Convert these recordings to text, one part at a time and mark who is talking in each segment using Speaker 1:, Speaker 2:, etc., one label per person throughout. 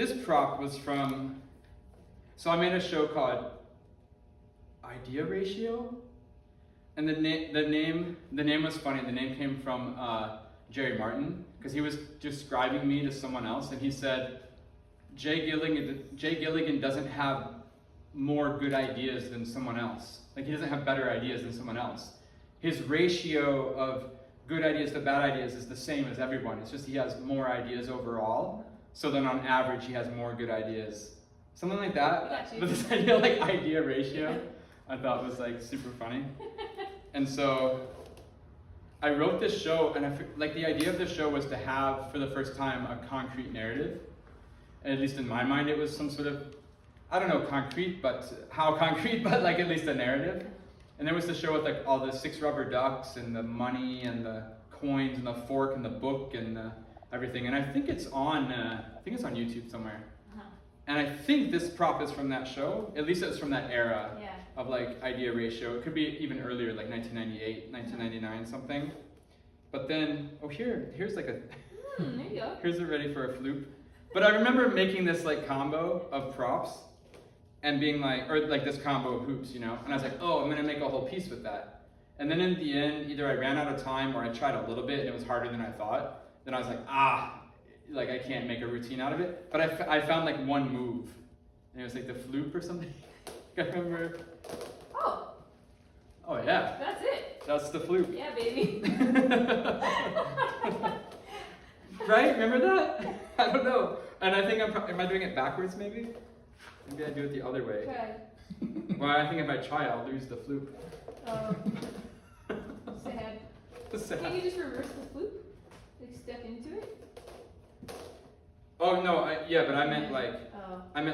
Speaker 1: This prop was from, so I made a show called Idea Ratio, and the name was funny. The name came from Jerry Martin, because he was describing me to someone else, and he said, Jay Gilligan doesn't have more good ideas than someone else. Like, he doesn't have better ideas than someone else. His ratio of good ideas to bad ideas is the same as everyone. It's just he has more ideas overall. So then on average, he has more good ideas. Something like that. But this idea of like idea ratio, I thought was like super funny. And so I wrote this show, and like the idea of this show was to have, for the first time, a concrete narrative. And at least in my mind, it was some sort of, I don't know, concrete, but how concrete, but like at least a narrative. And there was the show with like all the 6 rubber ducks and the money and the coins and the fork and the book and everything. And I think it's on YouTube somewhere. Uh-huh. And I think this prop is from that show. At least it's from that era of like idea ratio. It could be even earlier, like 1998, 1999, something. But then, here's like a,
Speaker 2: there you go.
Speaker 1: Here's it ready for a floop. But I remember making this like combo of props and being like, or like this combo of hoops, you know? And I was like, oh, I'm gonna make a whole piece with that. And then in the end, either I ran out of time or I tried a little bit and it was harder than I thought. Then I was like, like I can't make a routine out of it. But I found like one move. And it was like the floop or something. I remember. Oh yeah.
Speaker 2: That's it.
Speaker 1: That's the floop.
Speaker 2: Yeah, baby.
Speaker 1: Right? Remember that? I don't know. And I think am I doing it backwards maybe? Maybe I do it the other way.
Speaker 2: Try.
Speaker 1: Well, I think if I try, I'll lose the floop.
Speaker 2: Sad. Can you just reverse the floop? Like step into it?
Speaker 1: Oh no, but I meant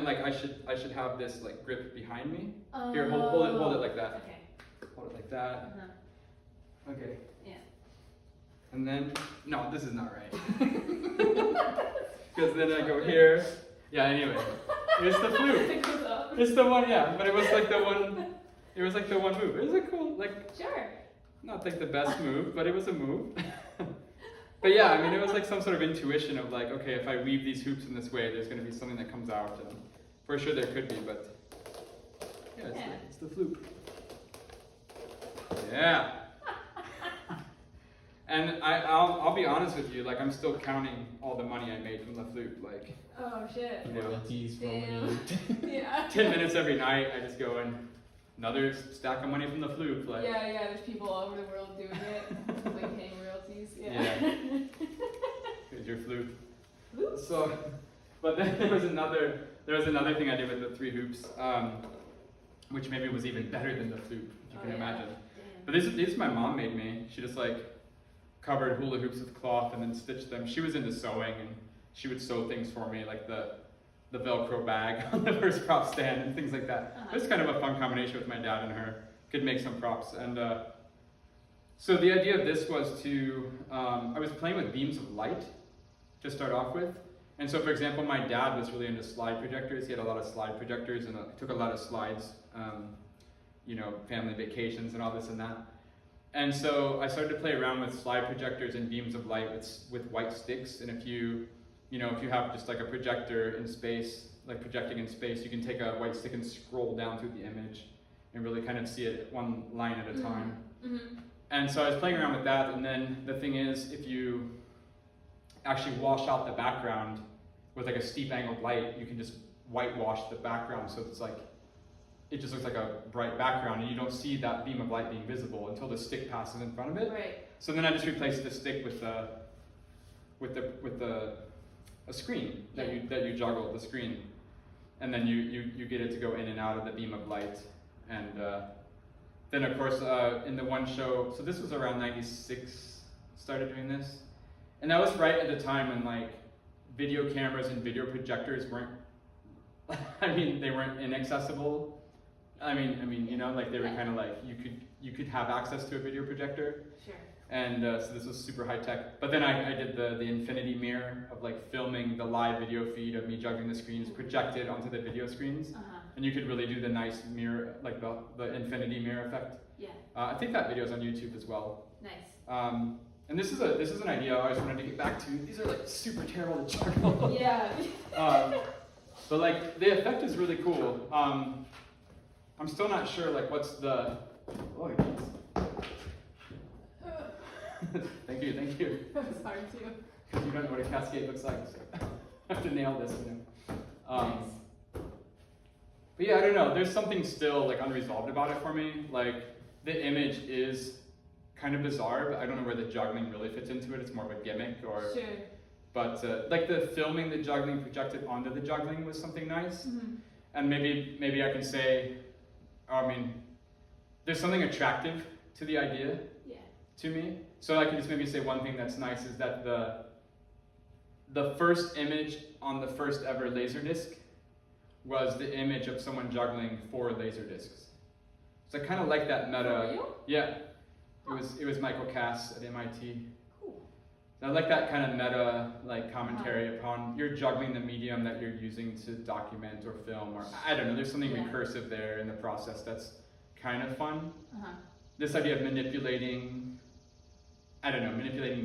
Speaker 1: like I should have this like grip behind me. Here, hold it like that.
Speaker 2: Okay.
Speaker 1: Hold it like that. Uh-huh. Okay.
Speaker 2: Yeah.
Speaker 1: And then no, this is not right. Because then I go here. Yeah. Anyway, it's the floop. It's the one. Yeah, but it was like the one. It was like the one move. It was a cool like.
Speaker 2: Sure.
Speaker 1: Not like the best move, but it was a move. But yeah, I mean, it was like some sort of intuition of like, okay, if I weave these hoops in this way, there's going to be something that comes out. And for sure there could be, but yeah, it's the floop. Yeah. And I'll be honest with you, like I'm still counting all the money I made from the floop. Like,
Speaker 2: oh shit.
Speaker 1: You know,
Speaker 3: royalties from
Speaker 2: yeah.
Speaker 1: 10 minutes every night, I just go and another stack of money from the floop. Like,
Speaker 2: yeah, there's people all over the world doing it, like paying royalties.
Speaker 1: Yeah. Here's your flute.
Speaker 2: Flute?
Speaker 1: So, but then there was another thing I did with the 3 hoops, which maybe was even better than the flute, if you can imagine. Damn. But these my mom made me. She just like covered hula hoops with cloth and then stitched them. She was into sewing and she would sew things for me, like the Velcro bag on the first prop stand and things like that. It was kind of a fun combination with my dad and her. Could make some props. And so the idea of this was to, I was playing with beams of light to start off with. And so for example, my dad was really into slide projectors. He had a lot of slide projectors and took a lot of slides, family vacations and all this and that. And so I started to play around with slide projectors and beams of light with white sticks. And if you have just like a projector in space, like projecting in space, you can take a white stick and scroll down through the image and really kind of see it one line at a time. Mm-hmm. And so I was playing around with that, and then the thing is, if you actually wash out the background with like a steep angled light, you can just whitewash the background so it's like, it just looks like a bright background and you don't see that beam of light being visible until the stick passes in front of it.
Speaker 2: Right.
Speaker 1: So then I just replaced the stick with a screen that you juggle the screen, and then you get it to go in and out of the beam of light. And then of course in the one show, so this was around 96, started doing this, and that was right at the time when like video cameras and video projectors weren't, they weren't inaccessible. Like they were kind of like you could have access to a video projector.
Speaker 2: Sure.
Speaker 1: And so this was super high tech. But then I did the infinity mirror of like filming the live video feed of me juggling the screens projected onto the video screens. Uh-huh. And you could really do the nice mirror, like the infinity mirror effect.
Speaker 2: Yeah.
Speaker 1: I think that video is on YouTube as well.
Speaker 2: Nice.
Speaker 1: and this is an idea I always wanted to get back to. These are like super terrible to juggle.
Speaker 2: Yeah.
Speaker 1: But like the effect is really cool. I'm still not sure like what's the. Oh, thank you.
Speaker 2: That was hard too.
Speaker 1: You don't know what a cascade looks like, so I have to nail this.
Speaker 2: Nice.
Speaker 1: But yeah, I don't know. There's something still like unresolved about it for me. Like the image is kind of bizarre, but I don't know where the juggling really fits into it. It's more of a gimmick, or.
Speaker 2: Sure.
Speaker 1: But like the filming the juggling projected onto the juggling was something nice, and maybe I can say, I mean, there's something attractive to the idea.
Speaker 2: Yeah.
Speaker 1: To me, so I can just maybe say one thing that's nice is that the first image on the first ever Laserdisc was the image of someone juggling 4 Laserdiscs. So I kind of like that meta.
Speaker 2: For real?
Speaker 1: Yeah, it was Michael Cass at MIT.
Speaker 2: Cool.
Speaker 1: So I like that kind of meta like commentary upon you're juggling the medium that you're using to document or film, or I don't know. There's something recursive there in the process that's kind of fun. This idea of manipulating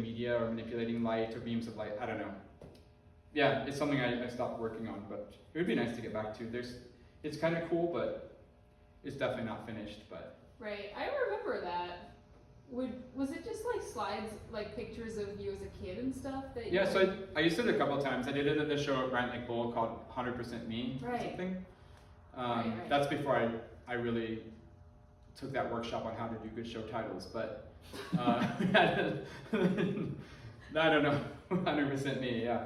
Speaker 1: media or manipulating light or beams of light. I don't know. Yeah, it's something I stopped working on, but it would be nice to get back to. It's kind of cool, but it's definitely not finished. But
Speaker 2: right, I remember that. Was it just like slides, like pictures of you as a kid and stuff? That
Speaker 1: yeah, so I used it a couple of times. I did it at the show at Grant Lake Bowl called 100% Me or something.
Speaker 2: Right. That's
Speaker 1: before I really took that workshop on how to do good show titles, but I don't know, 100% Me, yeah.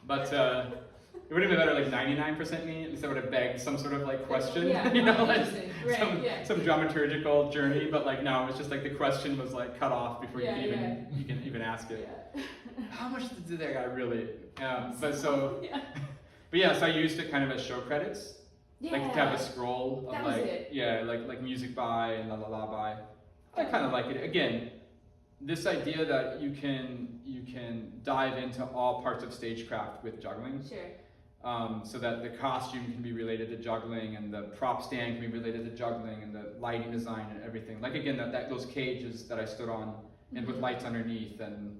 Speaker 1: But it would have been better like 99% Me, at least I would have begged some sort of like question,
Speaker 2: Yeah,
Speaker 1: you know, like some dramaturgical journey, but like no, it's just like the question was like cut off before you can even ask it.
Speaker 2: Yeah.
Speaker 1: How much did that guy really? But so I used it kind of as show credits.
Speaker 2: Yeah.
Speaker 1: Like to have a scroll of
Speaker 2: That
Speaker 1: like
Speaker 2: was it.
Speaker 1: like music by and la la la by. I kind of like it. Again, this idea that you can dive into all parts of stagecraft with juggling.
Speaker 2: Sure.
Speaker 1: So that the costume can be related to juggling, and the prop stand can be related to juggling, and the lighting design and everything. Like again, that those cages that I stood on and with lights underneath, and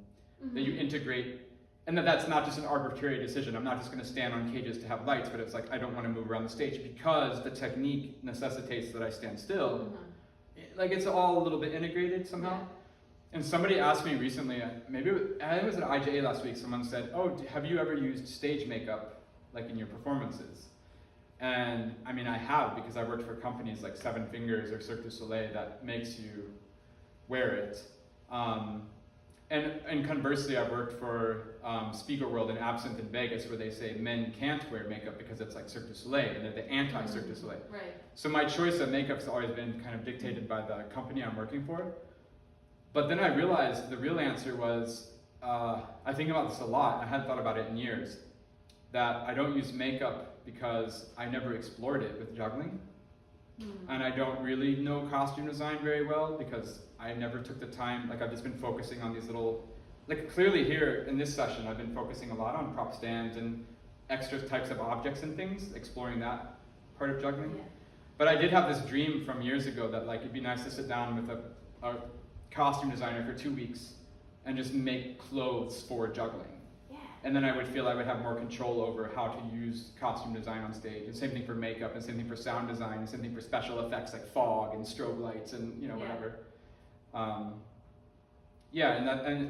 Speaker 1: that you integrate. And that's not just an arbitrary decision. I'm not just going to stand on cages to have lights, but it's like I don't want to move around the stage because the technique necessitates that I stand still. Like it's all a little bit integrated somehow.
Speaker 2: Yeah.
Speaker 1: And somebody asked me recently, I think it was at IJA last week, someone said, oh, have you ever used stage makeup like in your performances? And I mean, I have, because I worked for companies like Seven Fingers or Cirque du Soleil that makes you wear it. And conversely, I've worked for Spiegel World and Absinthe in Vegas, where they say men can't wear makeup because it's like Cirque du Soleil, and they're the anti-Cirque du Soleil.
Speaker 2: Right.
Speaker 1: So my choice of makeup has always been kind of dictated by the company I'm working for. But then I realized the real answer was, I think about this a lot, I hadn't thought about it in years, that I don't use makeup because I never explored it with juggling. And I don't really know costume design very well because I never took the time. Like I've just been focusing on these little, like clearly here in this session, I've been focusing a lot on prop stands and extra types of objects and things, exploring that part of juggling.
Speaker 2: Yeah.
Speaker 1: But I did have this dream from years ago that like it'd be nice to sit down with a costume designer for 2 weeks and just make clothes for juggling. And then I would feel I would have more control over how to use costume design on stage. And same thing for makeup, and same thing for sound design, and same thing for special effects like fog and strobe lights and whatever. And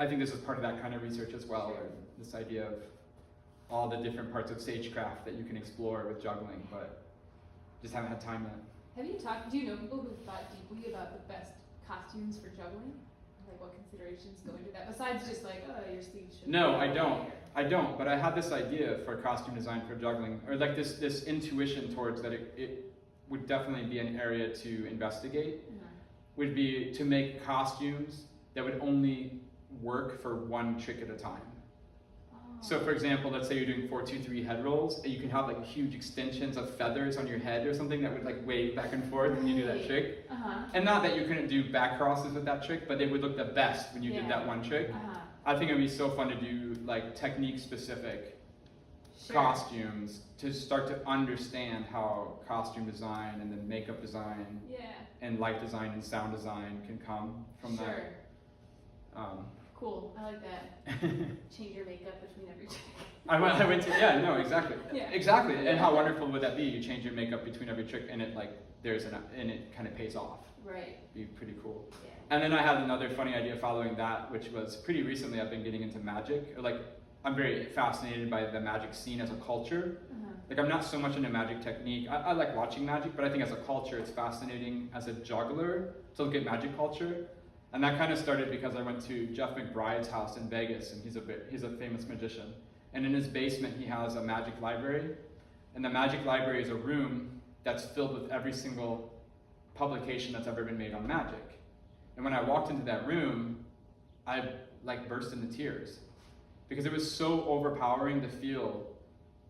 Speaker 1: I think this is part of that kind of research as well, or this idea of all the different parts of stagecraft that you can explore with juggling, but just haven't had time yet.
Speaker 2: Do you know people who've thought deeply about the best costumes for juggling? Like what considerations go into that, besides just like, oh, your sleeves should
Speaker 1: No, I don't, but I had this idea for costume design for juggling, or like this intuition towards that it would definitely be an area to investigate, would be to make costumes that would only work for one trick at a time. So for example, let's say you're doing 4-2-3 head rolls, and you can have like huge extensions of feathers on your head or something that would like wave back and forth when you do that trick. And not that you couldn't do back crosses with that trick, but they would look the best when you did that one trick. I think it'd be so fun to do like technique specific costumes to start to understand how costume design and then makeup design and light design and sound design can come from that.
Speaker 2: Cool. I like that. Change your makeup between every trick.
Speaker 1: I went to, yeah, no, exactly.
Speaker 2: Yeah.
Speaker 1: Exactly. And how wonderful would that be? You change your makeup between every trick and it and it kind of pays off.
Speaker 2: Right.
Speaker 1: Be pretty cool.
Speaker 2: Yeah.
Speaker 1: And then I had another funny idea following that, which was pretty recently I've been getting into magic. Or like, I'm very fascinated by the magic scene as a culture. Like, I'm not so much into magic technique. I like watching magic, but I think as a culture, it's fascinating as a juggler to look at magic culture. And that kind of started because I went to Jeff McBride's house in Vegas, and he's a famous magician. And in his basement, he has a magic library. And the magic library is a room that's filled with every single publication that's ever been made on magic. And when I walked into that room, I like burst into tears because it was so overpowering to feel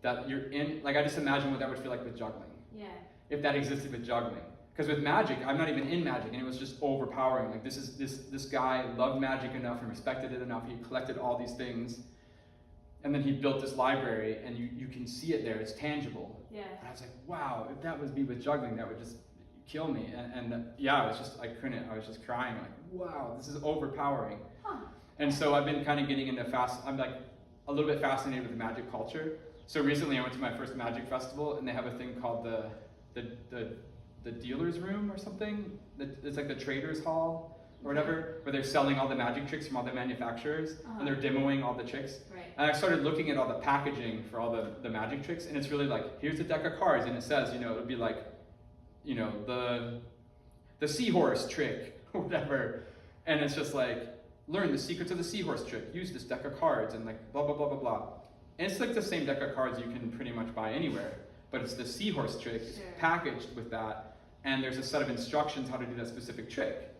Speaker 1: that you're in, like I just imagine what that would feel like with juggling.
Speaker 2: Yeah.
Speaker 1: If that existed with juggling. Because with magic, I'm not even in magic, and it was just overpowering. Like this guy loved magic enough and respected it enough. He collected all these things, and then he built this library, and you can see it there. It's tangible.
Speaker 2: Yeah.
Speaker 1: And I was like, wow, if that was me with juggling, that would just kill me. And yeah, I was just crying. Like, wow, this is overpowering.
Speaker 2: Huh.
Speaker 1: And so I've been kind of getting into I'm like a little bit fascinated with magic culture. So recently I went to my first magic festival, and they have a thing called the dealer's room or something. It's like the trader's hall or whatever, where they're selling all the magic tricks from all the manufacturers, and they're demoing all the tricks.
Speaker 2: Right.
Speaker 1: And I started looking at all the packaging for all the magic tricks, and it's really like, here's a deck of cards, and it says, it would be like, the seahorse trick or whatever, and it's just like, learn the secrets of the seahorse trick, use this deck of cards, and like blah blah blah blah blah. And it's like the same deck of cards you can pretty much buy anywhere, but it's the seahorse trick. It's packaged with that, and there's a set of instructions how to do that specific trick.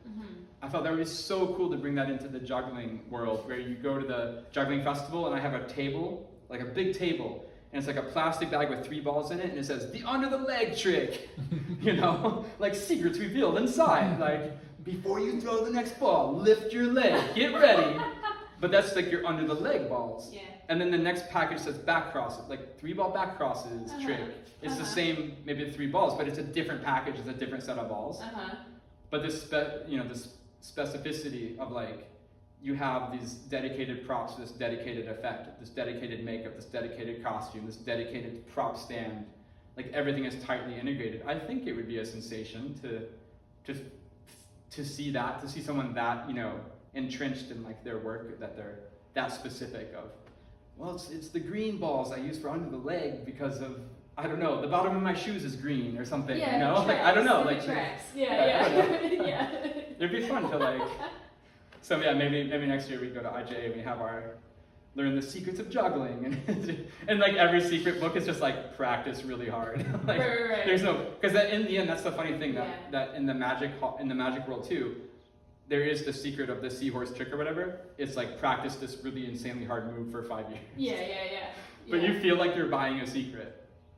Speaker 1: I thought that would be so cool to bring that into the juggling world, where you go to the juggling festival, and I have a table, like a big table, and it's like a plastic bag with 3 balls in it, and it says, the under the leg trick, like secrets revealed inside, like, before you throw the next ball, lift your leg, get ready. But that's like your under the leg balls.
Speaker 2: Yeah.
Speaker 1: And then the next package says back crosses, like 3 ball back crosses trick. It's the same, maybe 3 balls, but it's a different package, it's a different set of balls. But this specificity of like, you have these dedicated props, this dedicated effect, this dedicated makeup, this dedicated costume, this dedicated prop stand, like everything is tightly integrated. I think it would be a sensation to see that, to see someone that, entrenched in like their work, that they're that specific of, well, it's the green balls I use for under the leg because of, I don't know, the bottom of my shoes is green or something,
Speaker 2: Tracks,
Speaker 1: like, I don't know, like,
Speaker 2: tracks.
Speaker 1: Yeah. It'd be fun to like, so yeah, maybe next year we go to IJ and we have learn the secrets of juggling, and like every secret book is just like practice really hard. Like,
Speaker 2: right.
Speaker 1: There's no, because in the end, that's the funny thing that in the magic world too, there is the secret of the seahorse trick or whatever. It's like practice this really insanely hard move for 5 years.
Speaker 2: Yeah.
Speaker 1: But you feel like you're buying a secret.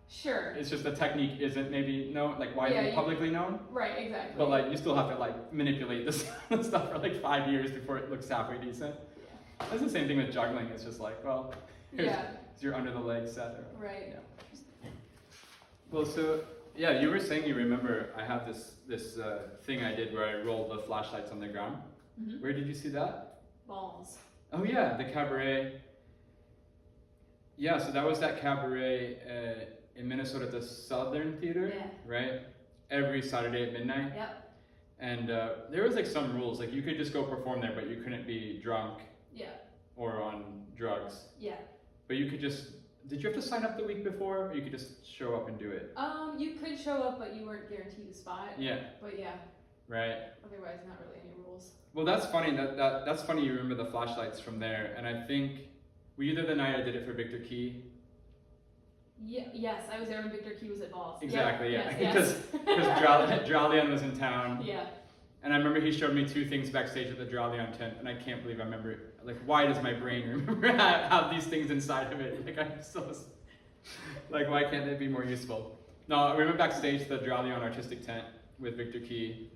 Speaker 2: Sure.
Speaker 1: It's just the technique isn't maybe known, like widely publicly known.
Speaker 2: Right, exactly.
Speaker 1: But like you still have to like manipulate this stuff for like 5 years before it looks halfway decent. Yeah. That's the same thing with juggling. It's just like, well, here's your under the leg set.
Speaker 2: Right.
Speaker 1: Yeah. Well, so yeah, you were saying you remember I have this thing I did where I rolled the flashlights on the ground. Where did you see that?
Speaker 2: Balls.
Speaker 1: Oh yeah, the cabaret. Yeah, so that was that cabaret in Minnesota at the Southern Theater, right? Every Saturday at midnight.
Speaker 2: Yep.
Speaker 1: And there was like some rules, like you could just go perform there, but you couldn't be drunk.
Speaker 2: Yeah.
Speaker 1: Or on drugs.
Speaker 2: Yeah.
Speaker 1: But you could just, did you have to sign up the week before, or you could just show up and do it?
Speaker 2: You could show up, but you weren't guaranteed a spot.
Speaker 1: Yeah.
Speaker 2: But yeah.
Speaker 1: Right.
Speaker 2: Otherwise, not really any rules.
Speaker 1: Well, that's funny. That's funny. You remember the flashlights from there, and I think were you there the night I did it for Victor Key?
Speaker 2: Yeah. Yes, I was there when Victor Key was at Balls.
Speaker 1: Exactly.
Speaker 2: Yeah.
Speaker 1: Because Dralion was in town.
Speaker 2: Yeah.
Speaker 1: And I remember he showed me 2 things backstage at the Dralion tent, and I can't believe I remember it. Like, why does my brain remember have these things inside of it? Like, I'm so, like, why can't they be more useful? No, we went backstage to the Dralion artistic tent with Victor Key,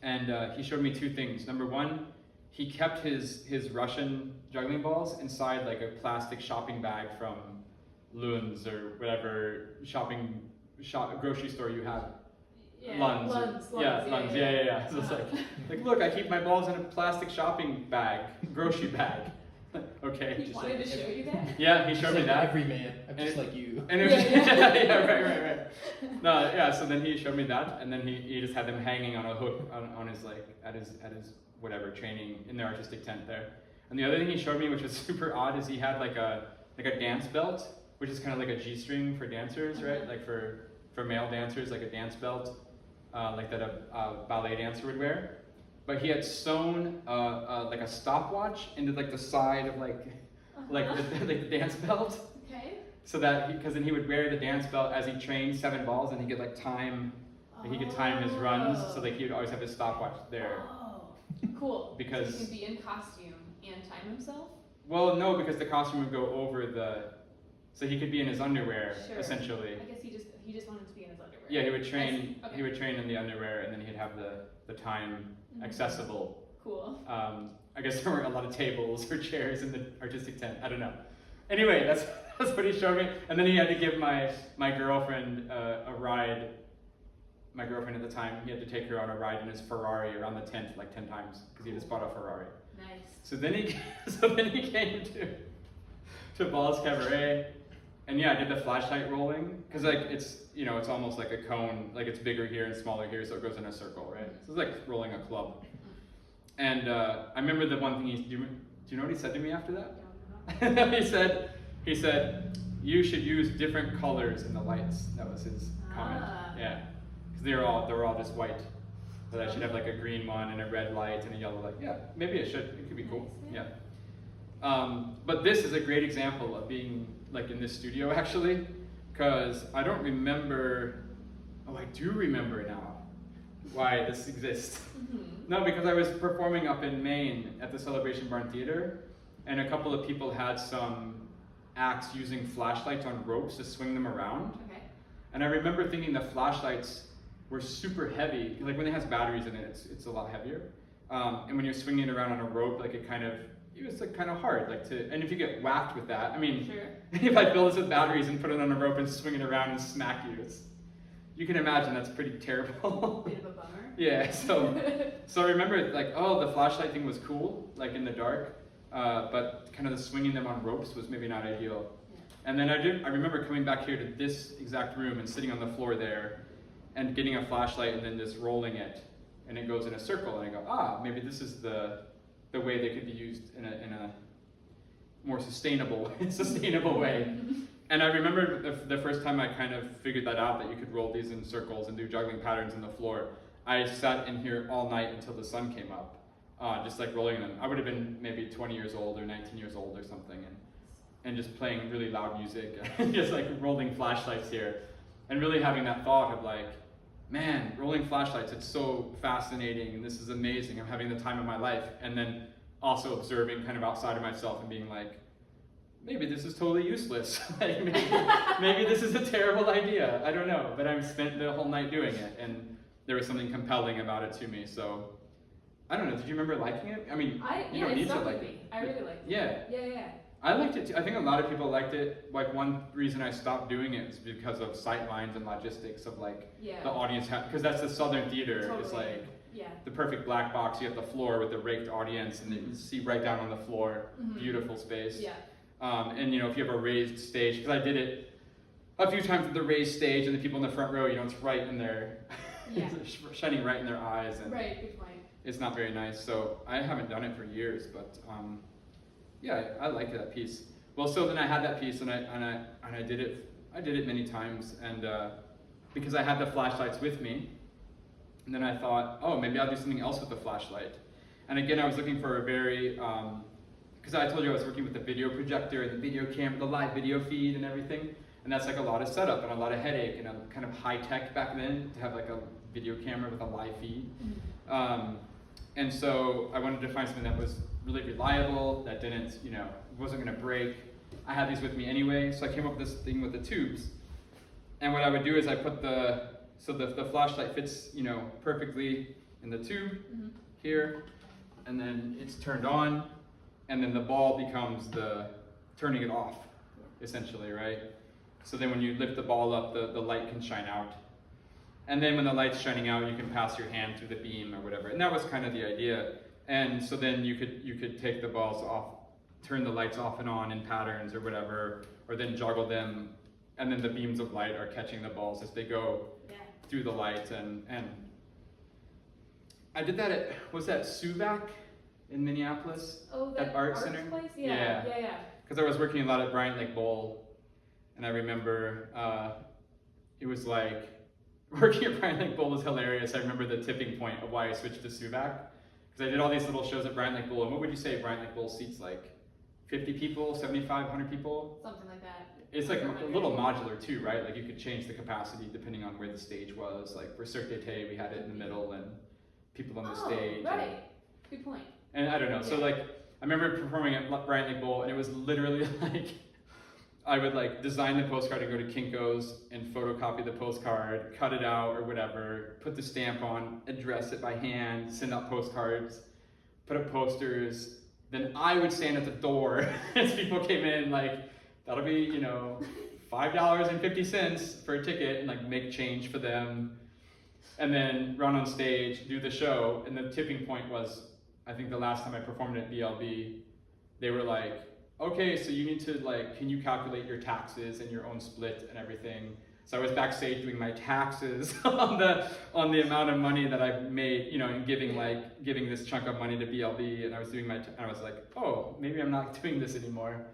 Speaker 1: and he showed me 2 things. Number 1, he kept his Russian juggling balls inside like a plastic shopping bag from Lunds or whatever grocery store you have. Lunds. Yeah, lunds. Yeah. So it's
Speaker 2: Uh-huh.
Speaker 1: like, look, I keep my balls in a plastic shopping bag, grocery bag. Okay.
Speaker 2: He
Speaker 3: Just
Speaker 2: wanted
Speaker 3: like
Speaker 2: to show you that?
Speaker 1: Yeah, he showed
Speaker 3: Just
Speaker 1: me
Speaker 3: like
Speaker 1: that.
Speaker 3: every man, I'm just
Speaker 1: And-
Speaker 3: like you.
Speaker 1: And it was,
Speaker 2: Yeah.
Speaker 1: yeah, right. No, yeah. So then he showed me that, and then he just had them hanging on a hook on his like at his whatever training in the artistic tent there. And the other thing he showed me, which was super odd, is he had like a dance belt, which is kind of like a G-string for dancers, right? Like for male dancers, like a dance belt, like that a ballet dancer would wear. But he had sewn like a stopwatch into like the side of like the dance belt.
Speaker 2: Okay.
Speaker 1: So that because then he would wear the dance belt as he trained 7 balls, and he could like time, he could time his runs. So like he would always have his stopwatch there.
Speaker 2: Oh, cool.
Speaker 1: Because-
Speaker 2: so he can be in costume and time himself.
Speaker 1: Well, no, because the costume would go over so he could be in his underwear
Speaker 2: Sure.
Speaker 1: essentially.
Speaker 2: I guess he just wanted to be in his underwear.
Speaker 1: Yeah, he would
Speaker 2: I
Speaker 1: train.
Speaker 2: see. Okay.
Speaker 1: He would train in the underwear, and then he'd have the time accessible.
Speaker 2: Cool.
Speaker 1: I guess there weren't a lot of tables or chairs in the artistic tent. I don't know. Anyway, that's what he showed me. And then he had to give my girlfriend a ride. My girlfriend at the time, he had to take her on a ride in his Ferrari around the tent like 10 times because he just bought a Ferrari.
Speaker 2: Nice.
Speaker 1: So then he came to Balls Cabaret, and yeah, I did the flashlight rolling because like it's it's almost like a cone, like it's bigger here and smaller here, so it goes in a circle, right? So it's like rolling a club. And I remember the one thing do you know what he said to me after that? he said, you should use different colors in the lights. That was his comment.
Speaker 2: Ah.
Speaker 1: Yeah, because they're all just white. But I should have like a green one and a red light and a yellow light. Yeah, maybe it should. It could be cool.
Speaker 2: Nice,
Speaker 1: Yeah. But this is a great example of being like in this studio actually, because I don't remember. Oh, I do remember now why this exists. No, because I was performing up in Maine at the Celebration Barn Theater, and a couple of people had some acts using flashlights on ropes to swing them around.
Speaker 2: Okay.
Speaker 1: And I remember thinking the flashlights were super heavy. Like when it has batteries in it, it's a lot heavier. And when you're swinging it around on a rope, like it was like kind of hard. And if you get whacked with that, I mean,
Speaker 2: Sure.
Speaker 1: if I fill this with batteries and put it on a rope and swing it around and smack you, you can imagine that's pretty terrible.
Speaker 2: Bit of a bummer.
Speaker 1: Yeah, so I remember like, oh, the flashlight thing was cool, like in the dark, but kind of the swinging them on ropes was maybe not ideal.
Speaker 2: Yeah.
Speaker 1: And then I remember coming back here to this exact room and sitting on the floor there and getting a flashlight and then just rolling it, and it goes in a circle, and I go, maybe this is the way they could be used in a more sustainable way. And I remember the first time I kind of figured that out, that you could roll these in circles and do juggling patterns on the floor. I sat in here all night until the sun came up, just like rolling them. I would have been maybe 20 years old or 19 years old or something, and just playing really loud music, just like rolling flashlights here, and really having that thought of like, man, rolling flashlights, it's so fascinating, and this is amazing. I'm having the time of my life. And then also observing kind of outside of myself and being like, maybe this is totally useless. Like maybe this is a terrible idea. I don't know, but I spent the whole night doing it, and there was something compelling about it to me. So I don't know. Did you remember liking it? I mean, you don't
Speaker 2: it
Speaker 1: need to
Speaker 2: stuck
Speaker 1: like
Speaker 2: with
Speaker 1: it.
Speaker 2: me. I really liked it.
Speaker 1: Yeah.
Speaker 2: Yeah.
Speaker 1: I liked it too. I think a lot of people liked it. Like one reason I stopped doing it is because of sight lines and logistics of like the audience, because that's the Southern Theater.
Speaker 2: Totally.
Speaker 1: It's like
Speaker 2: Yeah.
Speaker 1: the perfect black box. You have the floor with the raked audience, and you see right down on the floor. Beautiful space.
Speaker 2: Yeah.
Speaker 1: And if you have a raised stage, because I did it a few times with the raised stage, and the people in the front row, it's right in their, shining right in their eyes, and
Speaker 2: Right. Good point.
Speaker 1: it's not very nice. So I haven't done it for years, but yeah, I liked that piece. Well, so then I had that piece, and I did it. I did it many times, and because I had the flashlights with me, and then I thought, oh, maybe I'll do something else with the flashlight. And again, I was looking for a very because I told you I was working with the video projector and the video camera, the live video feed and everything. And that's like a lot of setup and a lot of headache and a kind of high tech back then to have like a video camera with a live feed. And so I wanted to find something that was really reliable, that didn't, wasn't gonna break. I had these with me anyway, so I came up with this thing with the tubes. And what I would do is I put the flashlight fits, perfectly in the tube here, and then it's turned on, and then the ball becomes the turning it off, essentially, right? So then when you lift the ball up, the light can shine out. And then when the light's shining out, you can pass your hand through the beam or whatever. And that was kind of the idea. And so then you could take the balls off, turn the lights off and on in patterns or whatever, or then juggle them, and then the beams of light are catching the balls as they go through the light. And I did that at, was that Suvac in Minneapolis?
Speaker 2: Oh, that
Speaker 1: Art
Speaker 2: art
Speaker 1: center?
Speaker 2: place? Yeah.
Speaker 1: Because I was working a lot at Bryant Lake Bowl, and I remember it was like, working at Bryant Lake Bowl was hilarious. I remember the tipping point of why I switched to Suvac. Because I did all these little shows at Bryant Lake Bowl, and what would you say Bryant Lake Bowl seats like? 50 people, 75, 100 people?
Speaker 2: Something like that.
Speaker 1: It's like a little modular too, right? Like you could change the capacity depending on where the stage was. Like for Cirque d'été, we had it in the middle and people on the stage.
Speaker 2: Right. Good point.
Speaker 1: And I don't know. So like, I remember performing at Bryant Lake Bowl, and it was literally like, I would like design the postcard and go to Kinko's and photocopy the postcard, cut it out or whatever, put the stamp on, address it by hand, send out postcards, put up posters. Then I would stand at the door as people came in, like, that'll be, you know, $5.50 for a ticket, and like make change for them. And then run on stage, do the show. And the tipping point was, I think the last time I performed at BLB, they were like, okay, so you need to like, can you calculate your taxes and your own split and everything? So I was backstage doing my taxes on the amount of money that I made, you know, and giving this chunk of money to BLB, and I was doing and I was like, oh, maybe I'm not doing this anymore.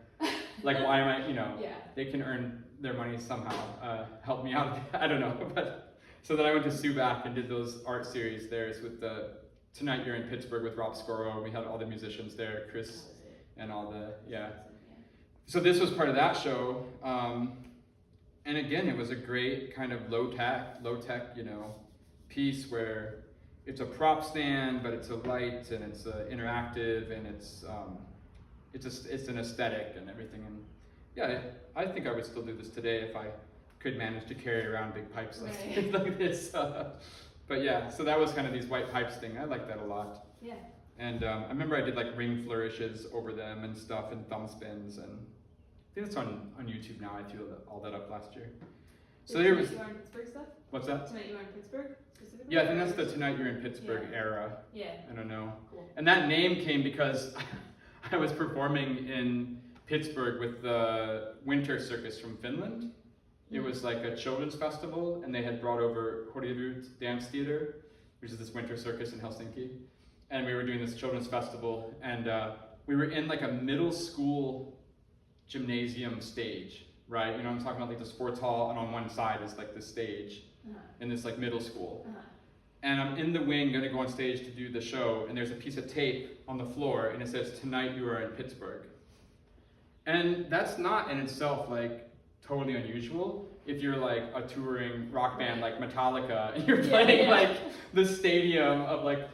Speaker 1: Like, why am I, you know, they can earn their money somehow, help me out. I don't know, but so then I went to Suvac and did those art series there with the Tonight You're in Pittsburgh with Rob Scoro. We had all the musicians there, Chris, and all the So this was part of that show. And again, it was a great kind of low tech, you know, piece where it's a prop stand, but it's a light and it's interactive and it's an aesthetic and everything. And yeah, I think I would still do this today if I could manage to carry around big pipes like this. But yeah, so that was kind of these white pipes thing. I like that a lot.
Speaker 2: Yeah.
Speaker 1: And I remember I did like ring flourishes over them and stuff and thumb spins, and I think it's on YouTube now. I threw all that up last year. So there was.
Speaker 2: You are in Pittsburgh stuff?
Speaker 1: What's that?
Speaker 2: Tonight You Are in Pittsburgh specifically?
Speaker 1: Yeah, I think that's the Tonight You're in Pittsburgh era.
Speaker 2: Yeah.
Speaker 1: I don't know.
Speaker 2: Cool.
Speaker 1: And that name came because I was performing in Pittsburgh with the Winter Circus from Finland. It was like a children's festival, and they had brought over Hula Hoops Dance Theater, which is this winter circus in Helsinki. And we were doing this children's festival, and we were in like a middle school gymnasium stage, right? You know what I'm talking about, like the sports hall, and on one side is like the stage in this like middle school. And I'm in the wing gonna go on stage to do the show, and there's a piece of tape on the floor, and it says, "Tonight You Are in Pittsburgh." And that's not in itself like totally unusual if you're like a touring rock band like Metallica, and you're playing like the stadium of like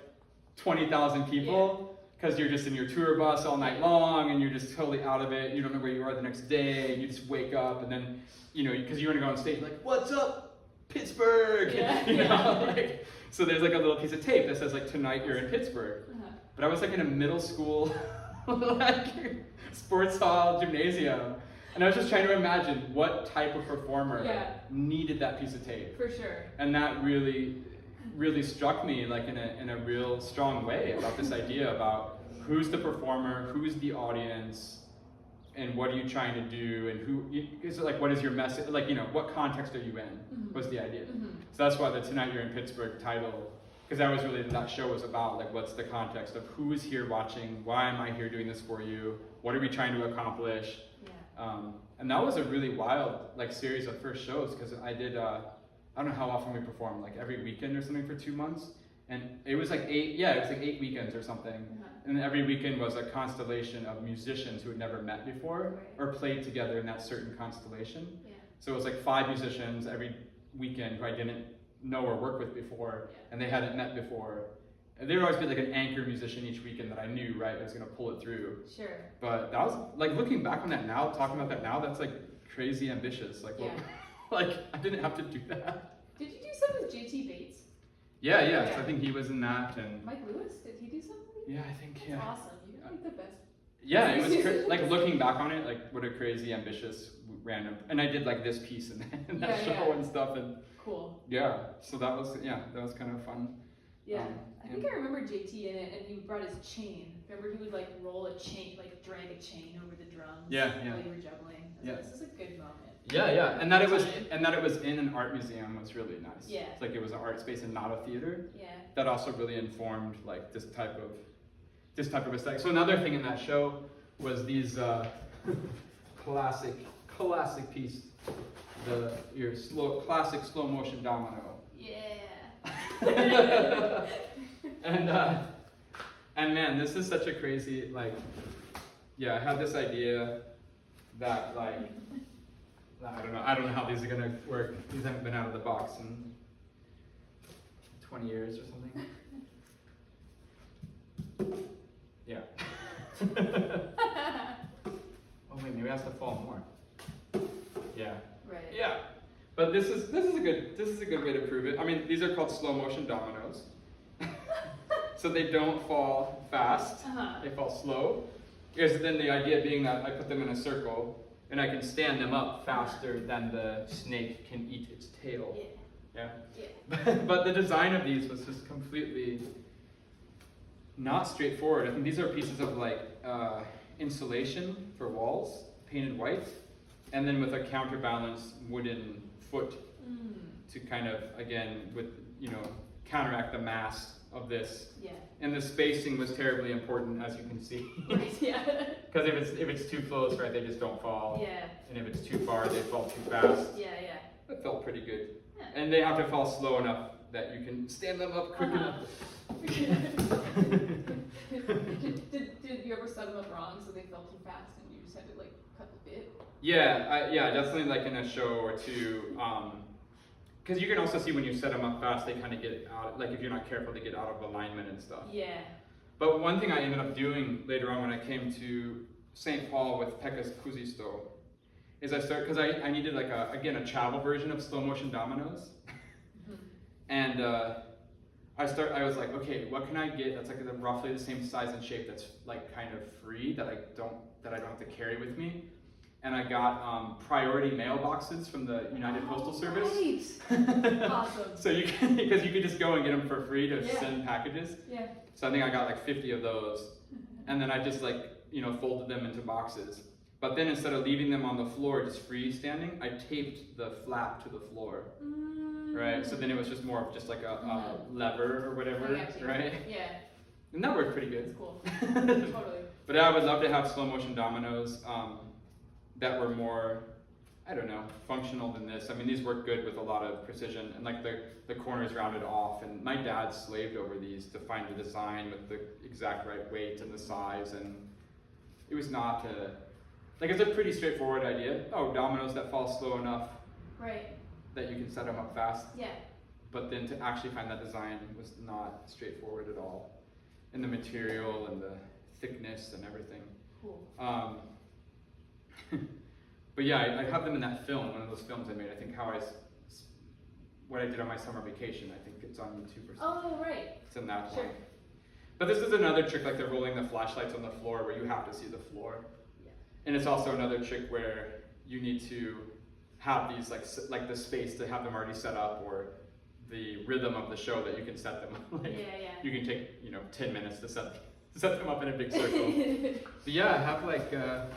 Speaker 1: 20,000 people, because you're just in your tour bus all night long and you're just totally out of it. You don't know where you are the next day, and you just wake up, and then, you know, because you're gonna go on stage like, "What's up, Pittsburgh?" You know, like, so there's like a little piece of tape that says like, "Tonight You're in Pittsburgh." But I was like in a middle school like sports hall gymnasium, and I was just trying to imagine what type of performer needed that piece of tape.
Speaker 2: For sure.
Speaker 1: And that really struck me like in a real strong way about this idea about who's the performer, who's the audience, and what are you trying to do, and who is it, like, what is your message, like, you know, what context are you in, was the idea. So that's why the Tonight You're in Pittsburgh title, because that was really, that show was about like, what's the context of who is here watching, why am I here doing this for you, what are we trying to accomplish. And that was a really wild like series of first shows, because I did I don't know how often we performed, like every weekend or something for 2 months, and it was like 8 weekends or something. And every weekend was a constellation of musicians who had never met before or played together in that certain constellation. So it was like 5 musicians every weekend who I didn't know or work with before, and they hadn't met before. And there would always be like an anchor musician each weekend that I knew, right, I was gonna pull it through.
Speaker 2: Sure.
Speaker 1: But that was, like, looking back on that now, talking about that now, that's like crazy ambitious. Like, well, like, I didn't have to do that.
Speaker 2: Did you do something with JT Bates?
Speaker 1: Yeah. So I think he was in that, and
Speaker 2: Mike Lewis, did he do something?
Speaker 1: Yeah, I think,
Speaker 2: That's awesome. You got like the best
Speaker 1: Yeah, it was like looking back on it, like what a crazy, ambitious, random. And I did like this piece in that show and stuff, and
Speaker 2: cool.
Speaker 1: Yeah, so that was kind of fun.
Speaker 2: Yeah, I think I remember JT in it, and he brought his chain. Remember, he would like roll a chain, like drag a chain over the drums.
Speaker 1: Yeah.
Speaker 2: While you were juggling. This is a good moment.
Speaker 1: Yeah, and that it was in an art museum was really nice.
Speaker 2: Yeah.
Speaker 1: Like it was an art space and not a theater.
Speaker 2: Yeah.
Speaker 1: That also really informed like this type of aesthetic. So another thing in that show was these classic piece, your classic slow motion domino.
Speaker 2: Yeah.
Speaker 1: and man, this is such a crazy, like, I had this idea that like, I don't know how these are gonna work. These haven't been out of the box in 20 years or something. Yeah. Oh wait, maybe it has to fall more. Yeah.
Speaker 2: Right.
Speaker 1: Yeah. But this is a good way to prove it. I mean, these are called slow motion dominoes. So they don't fall fast. They fall slow. Because then the idea being that I put them in a circle and I can stand them up faster than the snake can eat its tail. Yeah. But the design of these was just completely not straightforward. I think these are pieces of like insulation for walls, painted white, and then with a counterbalance wooden foot to kind of, again, with, counteract the mass of this. Yeah. And the spacing was terribly important, as you can see.
Speaker 2: Right, yeah.
Speaker 1: Because if it's too close, right, they just don't fall.
Speaker 2: Yeah.
Speaker 1: And if it's too far, they fall too fast.
Speaker 2: Yeah.
Speaker 1: It felt pretty good.
Speaker 2: Yeah.
Speaker 1: And they have to fall slow enough that you can stand them up quick enough.
Speaker 2: Did you ever set them up wrong so they fell too fast and you just had to like cut the bit?
Speaker 1: Yeah, definitely like in a show or two. Because you can also see when you set them up fast, they kind of get out, like if you're not careful, they get out of alignment and stuff.
Speaker 2: Yeah.
Speaker 1: But one thing I ended up doing later on when I came to St. Paul with Pekka's Kusisto is because I needed like a travel version of slow motion dominoes. And I was like, okay, what can I get that's like roughly the same size and shape that's like kind of free that I don't have to carry with me. And I got priority mailboxes from the United Postal Service.
Speaker 2: Right. Awesome.
Speaker 1: So because you could just go and get them for free to send packages.
Speaker 2: Yeah.
Speaker 1: So I think I got like 50 of those, and then I just like folded them into boxes. But then instead of leaving them on the floor just freestanding, I taped the flap to the floor. Right. So then it was just more of just like a lever or whatever. Right.
Speaker 2: Yeah.
Speaker 1: And that worked pretty good.
Speaker 2: That's cool. Totally.
Speaker 1: But I would love to have slow motion dominoes. That were more, I don't know, functional than this. I mean, these work good with a lot of precision, and like the corners rounded off. And my dad slaved over these to find the design with the exact right weight and the size, and it was not it's a pretty straightforward idea. Oh, dominoes that fall slow enough,
Speaker 2: right,
Speaker 1: that you can set them up fast.
Speaker 2: Yeah. But
Speaker 1: then to actually find that design was not straightforward at all, and the material and the thickness and everything.
Speaker 2: Cool.
Speaker 1: But yeah, I have them in that film, one of those films I made. I think what I did on my summer vacation. I think it's on YouTube or something.
Speaker 2: Oh, right.
Speaker 1: It's in that
Speaker 2: Sure.
Speaker 1: one. But this is another trick, like they're rolling the flashlights on the floor where you have to see the floor. Yeah. And it's also another trick where you need to have these like the space to have them already set up, or the rhythm of the show that you can set them. You can take 10 minutes to set them up in a big circle. But yeah, I have like a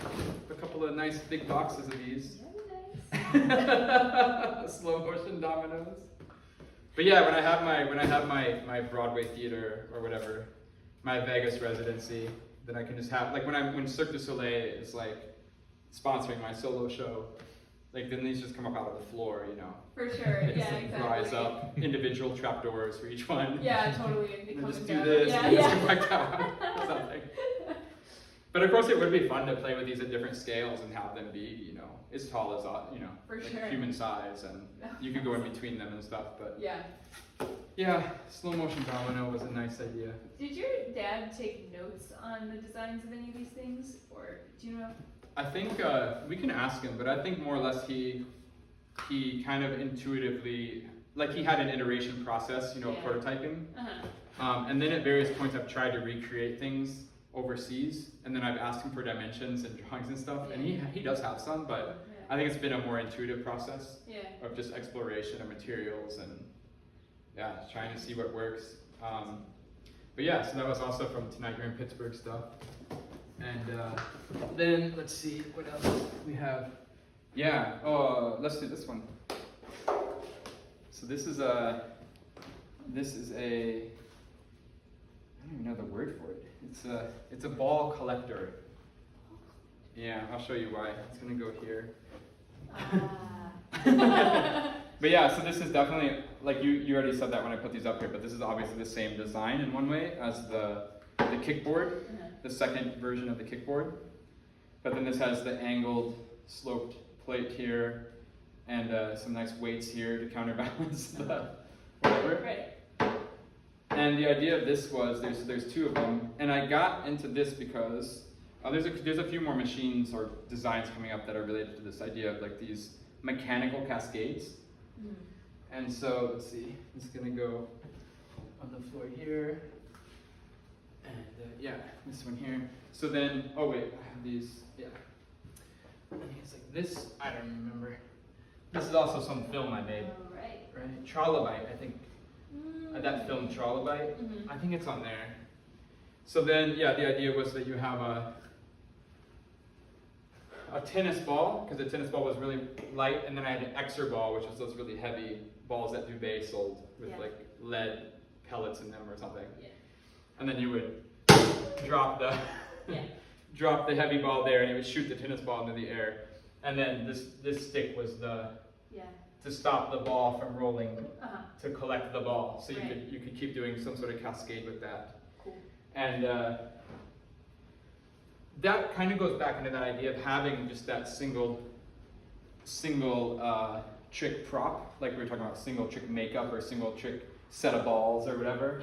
Speaker 1: couple of nice big boxes of these. Nice. Slow motion dominoes. But yeah, when I have my Broadway theater or whatever, my Vegas residency, then I can just have when Cirque du Soleil is like sponsoring my solo show, like then these just come up out of the floor,
Speaker 2: For sure,
Speaker 1: yeah,
Speaker 2: exactly.
Speaker 1: Rise up, individual trapdoors for each one.
Speaker 2: Yeah, totally.
Speaker 1: And just do this, and just go back down, or something. But of course, it would be fun to play with these at different scales and have them be, as tall as
Speaker 2: For
Speaker 1: like
Speaker 2: sure.
Speaker 1: human size, and you could go in between them and stuff. But
Speaker 2: yeah,
Speaker 1: slow motion domino was a nice idea.
Speaker 2: Did your dad take notes on the designs of any of these things, or do you know?
Speaker 1: I think we can ask him, but I think more or less he kind of intuitively, like he had an iteration process, prototyping. And then at various points I've tried to recreate things overseas, and then I've asked him for dimensions and drawings and stuff, and
Speaker 2: Yeah.
Speaker 1: he does have some, but I think it's been a more intuitive process
Speaker 2: Yeah.
Speaker 1: of just exploration of materials and trying to see what works. But yeah, so that was also from Tonight You're in Pittsburgh stuff. And then let's see what else we have. Yeah, let's do this one. So this is a I don't even know the word for it. It's a ball collector. Yeah, I'll show you why. It's gonna go here. But yeah, so this is definitely, like you already said that when I put these up here, but this is obviously the same design in one way as the kickboard, the second version of the kickboard. But then this has the angled sloped plate here and some nice weights here to counterbalance the whatever.
Speaker 2: Right.
Speaker 1: And the idea of this was there's two of them, and I got into this because there's a few more machines or designs coming up that are related to this idea of like these mechanical cascades.
Speaker 2: Mm.
Speaker 1: And so let's see, it's gonna go on the floor here, and this one here. So then, oh wait, I have these. Yeah, I think it's like this. I don't remember. This is also some film I made.
Speaker 2: Oh, right.
Speaker 1: Right, Trilobite, I think. That film Trilobite,
Speaker 2: Mm-hmm.
Speaker 1: I think it's on there. So then, the idea was that you have a tennis ball, because the tennis ball was really light, and then I had an exer ball, which was those really heavy balls that Dubé sold with like lead pellets in them or something.
Speaker 2: Yeah.
Speaker 1: And then you would drop the drop the heavy ball there, and it would shoot the tennis ball into the air. And then this stick was to stop the ball from rolling, to collect the ball, so you could keep doing some sort of cascade with that.
Speaker 2: Cool.
Speaker 1: And that kind of goes back into that idea of having just that single trick prop, like we were talking about single trick makeup or single trick set of balls or whatever.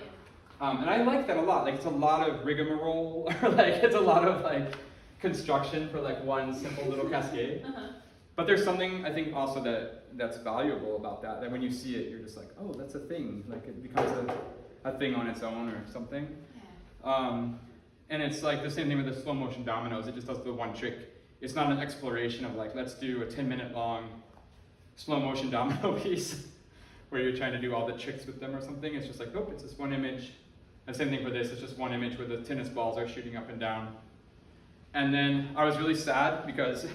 Speaker 2: Yeah.
Speaker 1: And I like that a lot. Like it's a lot of rigmarole, or like it's a lot of like construction for like one simple little cascade. But there's something I think also that's valuable about that. That when you see it, you're just like, oh, that's a thing. Like it becomes a thing on its own or something.
Speaker 2: Yeah.
Speaker 1: And it's like the same thing with the slow motion dominoes. It just does the one trick. It's not an exploration of like, let's do a 10-minute long slow motion domino piece where you're trying to do all the tricks with them or something. It's just like, nope, it's just one image. And same thing for this. It's just one image where the tennis balls are shooting up and down. And then I was really sad because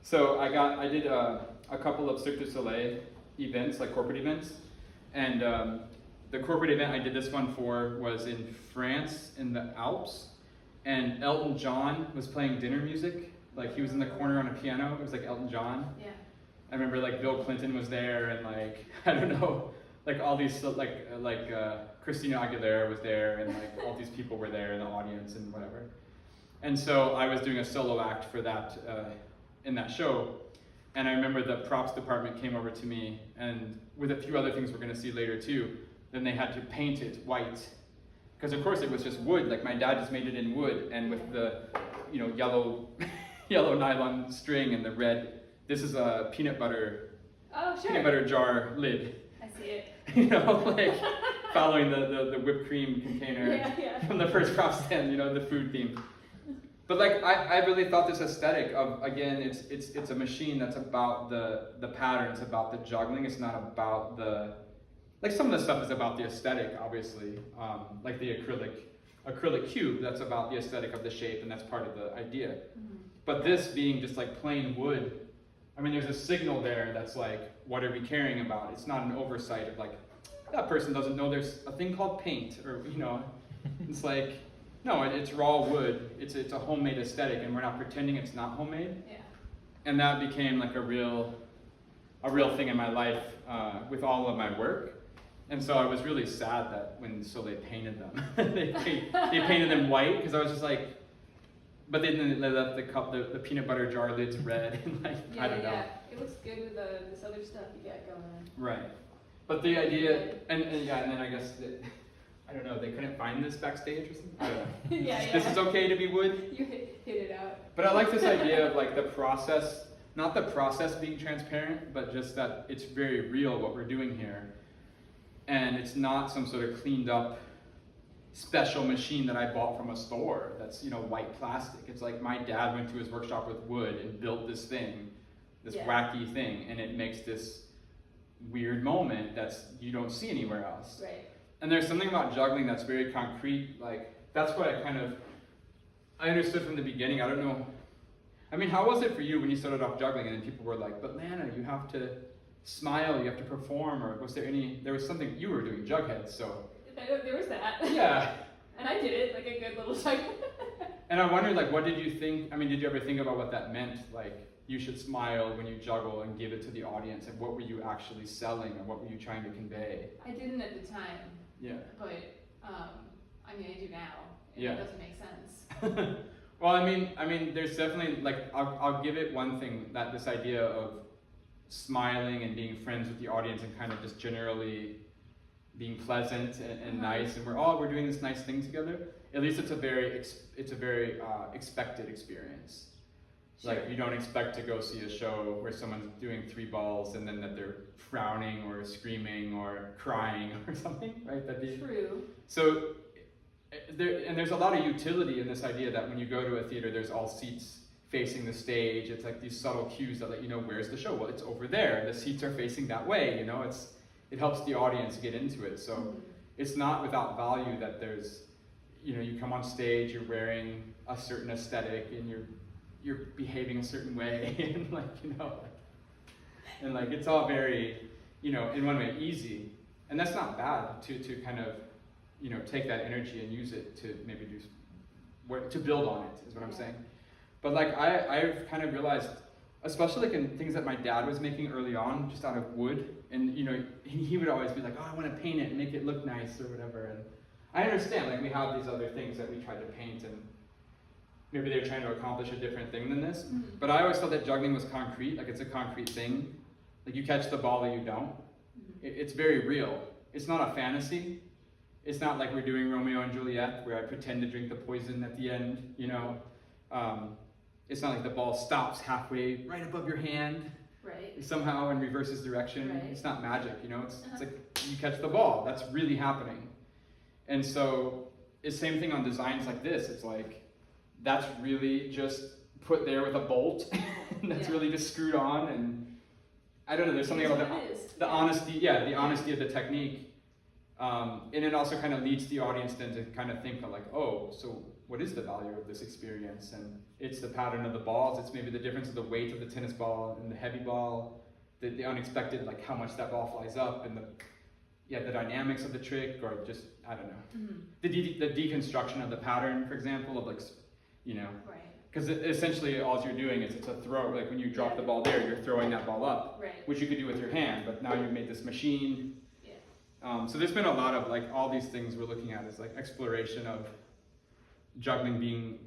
Speaker 1: so I did a couple of Cirque du Soleil events, like corporate events, and the corporate event I did this one for was in France in the Alps, and Elton John was playing dinner music. Like he was in the corner on a piano. It was like Elton John.
Speaker 2: Yeah.
Speaker 1: I remember like Bill Clinton was there, and like I don't know, like all these like Christina Aguilera was there, and like all these people were there in the audience and whatever. And so I was doing a solo act for that in that show, and I remember the props department came over to me, and with a few other things we're going to see later too, then they had to paint it white, because of course it was just wood. Like my dad just made it in wood, and with the yellow nylon string and the red. This is a peanut butter jar lid.
Speaker 2: I see it.
Speaker 1: Like following the whipped cream container from the first prop stand, the food theme. But like I really thought this aesthetic of, again, it's a machine that's about the patterns, about the juggling. It's not about like some of the stuff is about the aesthetic, obviously. Like the acrylic cube, that's about the aesthetic of the shape, and that's part of the idea. Mm-hmm. But this being just like plain wood, I mean, there's a signal there that's like, what are we caring about? It's not an oversight of like, that person doesn't know there's a thing called paint, or it's like, no, it's raw wood. It's a homemade aesthetic, and we're not pretending it's not homemade. Yeah. And that became like a real thing in my life with all of my work. And so I was really sad that when they painted them, they painted them white, because I was just like, but they left the peanut butter jar lids red, and like I don't know.
Speaker 2: Yeah, it looks good with this other stuff you got going on.
Speaker 1: Right, but the idea, and then I guess I don't know, they couldn't find this backstage or something. I don't know. This is okay to be wood.
Speaker 2: You hit it out.
Speaker 1: But I like this idea of like the process, not the process being transparent, but just that it's very real what we're doing here, and it's not some sort of cleaned up special machine that I bought from a store that's, you know, white plastic. It's like my dad went to his workshop with wood and built this thing, this wacky thing, and it makes this weird moment that's you don't see anywhere else.
Speaker 2: Right.
Speaker 1: And there's something about juggling that's very concrete. Like, that's what I understood from the beginning. I don't know. I mean, how was it for you when you started off juggling and then people were like, but Lana, you have to smile, you have to perform, or there was something, you were doing Jughead, so.
Speaker 2: There was that.
Speaker 1: Yeah.
Speaker 2: And I did it, like a good little jug.
Speaker 1: And I wondered, like, what did you think, I mean, did you ever think about what that meant? Like, you should smile when you juggle and give it to the audience, and what were you actually selling, and what were you trying to convey?
Speaker 2: I didn't at the time.
Speaker 1: Yeah.
Speaker 2: But, I mean, I do now. And
Speaker 1: Yeah.
Speaker 2: It doesn't make sense.
Speaker 1: Well, I mean, there's definitely, like, I'll give it one thing, that this idea of smiling and being friends with the audience and kind of just generally being pleasant and nice, and we're doing this nice thing together. At least it's a very expected experience.
Speaker 2: Sure.
Speaker 1: Like, you don't expect to go see a show where someone's doing 3 balls and then that they're frowning or screaming or crying or something, right?
Speaker 2: True.
Speaker 1: So, there's a lot of utility in this idea that when you go to a theater, there's all seats facing the stage. It's like these subtle cues that let you know where's the show. Well, it's over there. The seats are facing that way. You know, it helps the audience get into it. So it's not without value that there's, you know, you come on stage, you're wearing a certain aesthetic, and you're behaving a certain way, and like, you know, and like it's all very, you know, in one way easy, and that's not bad to kind of, you know, take that energy and use it to maybe to build on it, is what I'm saying. But like I've kind of realized, especially like in things that my dad was making early on, just out of wood, and you know, he would always be like, oh, I want to paint it and make it look nice or whatever. And I understand, like we have these other things that we try to paint, and maybe they're trying to accomplish a different thing than this. But I always felt that juggling was concrete, like it's a concrete thing. Like you catch the ball or you don't. It's very real. It's not a fantasy. It's not like we're doing Romeo and Juliet, where I pretend to drink the poison at the end, you know. It's not like the ball stops halfway right above your hand,
Speaker 2: right,
Speaker 1: somehow and reverses direction.
Speaker 2: Right.
Speaker 1: It's not magic, you know. It's like you catch the ball. That's really happening. And so it's the same thing on designs like this. It's like that's really just put there with a bolt. And that's really just screwed on. And I don't know. There's something about the honesty. Yeah, the honesty of the technique. And it also kind of leads the audience then to kind of think of like, oh, so what is the value of this experience? And it's the pattern of the balls. It's maybe the difference of the weight of the tennis ball and the heavy ball, the unexpected, like how much that ball flies up, and the dynamics of the trick, or just, I don't know. The deconstruction of the pattern, for example, of like, you know, because essentially all you're doing is it's a throw. Like when you drop the ball there, you're throwing that ball up, which you could do with your hand, but now you've made this machine. So there's been a lot of like all these things we're looking at is like exploration of juggling being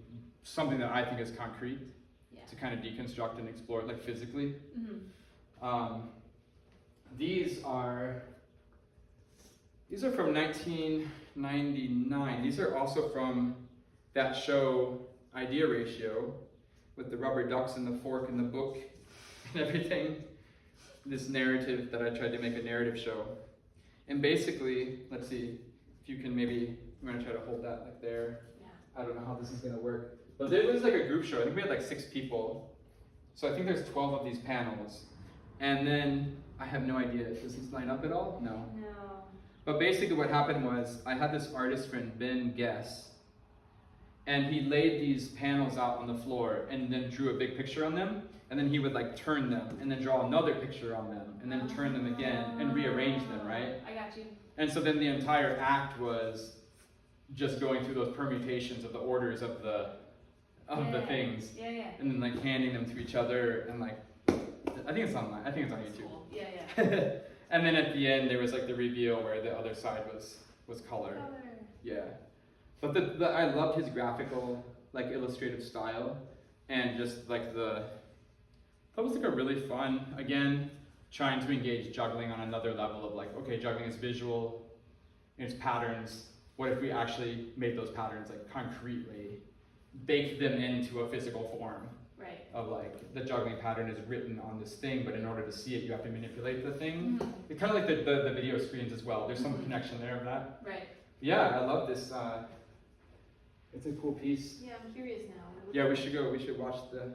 Speaker 1: something that I think is concrete to kind of deconstruct and explore it like physically. These are from 1999. These are also from that show Idea Ratio with the rubber ducks and the fork and the book and everything. This narrative that I tried to make a narrative show. And basically, let's see if you can maybe, I'm going to try to hold that like there. I don't know how this is going to work. But it was like a group show. I think we had like 6 people. So I think there's 12 of these panels. And then, I have no idea. Does this line up at all? No. But basically what happened was, I had this artist friend, Ben Guess, and he laid these panels out on the floor and then drew a big picture on them. And then he would like turn them and then draw another picture on them and then turn them again and rearrange them, right?
Speaker 2: I got you.
Speaker 1: And so then the entire act was just going through those permutations of the orders of the things. And then like handing them to each other, and like I think it's online. I think it's on YouTube.
Speaker 2: Cool.
Speaker 1: And then at the end there was like the reveal where the other side was color. Yeah. But I loved his graphical, like illustrative style, and just like that was like a really fun, again, trying to engage juggling on another level of like, okay, juggling is visual, it's patterns. What if we actually made those patterns like concretely, bake them into a physical form?
Speaker 2: Right.
Speaker 1: Of like, the juggling pattern is written on this thing, but in order to see it, you have to manipulate the thing. It's kind of like the video screens as well. There's some connection there of that.
Speaker 2: Right.
Speaker 1: Yeah, I love this. It's a cool piece.
Speaker 2: Yeah, I'm curious now.
Speaker 1: Yeah, we should go. We should watch the.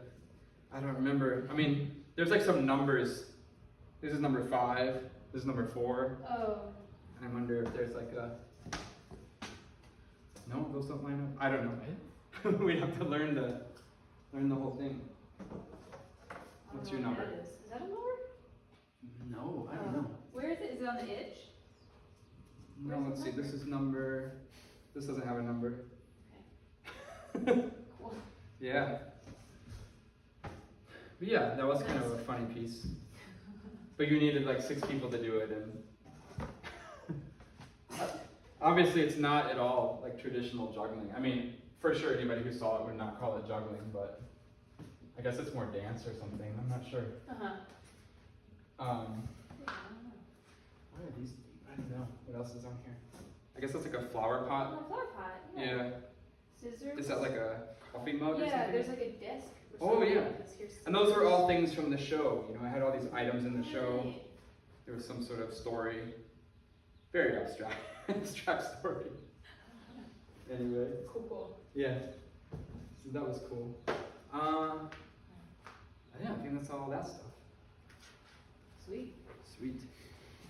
Speaker 1: I don't remember. I mean, there's like some numbers. This is number 5. This is number 4.
Speaker 2: Oh.
Speaker 1: I wonder if there's like a. No, those don't line up. I don't know. We'd have to learn the whole thing. What's your number?
Speaker 2: Is that a lower?
Speaker 1: No, I don't know.
Speaker 2: Where is it? Is it on the edge?
Speaker 1: No,
Speaker 2: Where's
Speaker 1: let's
Speaker 2: the
Speaker 1: see. This is number. This doesn't have a number.
Speaker 2: Cool.
Speaker 1: Yeah. But yeah, that was kind of a funny piece. But you needed like 6 people to do it, and obviously it's not at all like traditional juggling. I mean, for sure anybody who saw it would not call it juggling, but I guess it's more dance or something. I'm not sure. What are these? I don't know. What else is on here? I guess that's like a flower pot.
Speaker 2: Oh, a flower pot.
Speaker 1: Yeah.
Speaker 2: Scissors.
Speaker 1: Is that like a coffee mug or
Speaker 2: Yeah,
Speaker 1: something?
Speaker 2: there's like a desk.
Speaker 1: Oh,
Speaker 2: something.
Speaker 1: yeah.
Speaker 2: Here's
Speaker 1: And those were all
Speaker 2: scissors.
Speaker 1: things from the show. You know, I had all these items in the show.
Speaker 2: Right.
Speaker 1: There was some sort of story. Very abstract. Abstract story. Anyway.
Speaker 2: Cool.
Speaker 1: Yeah. So that was cool. Yeah, I think that's all that stuff.
Speaker 2: Sweet.
Speaker 1: Sweet.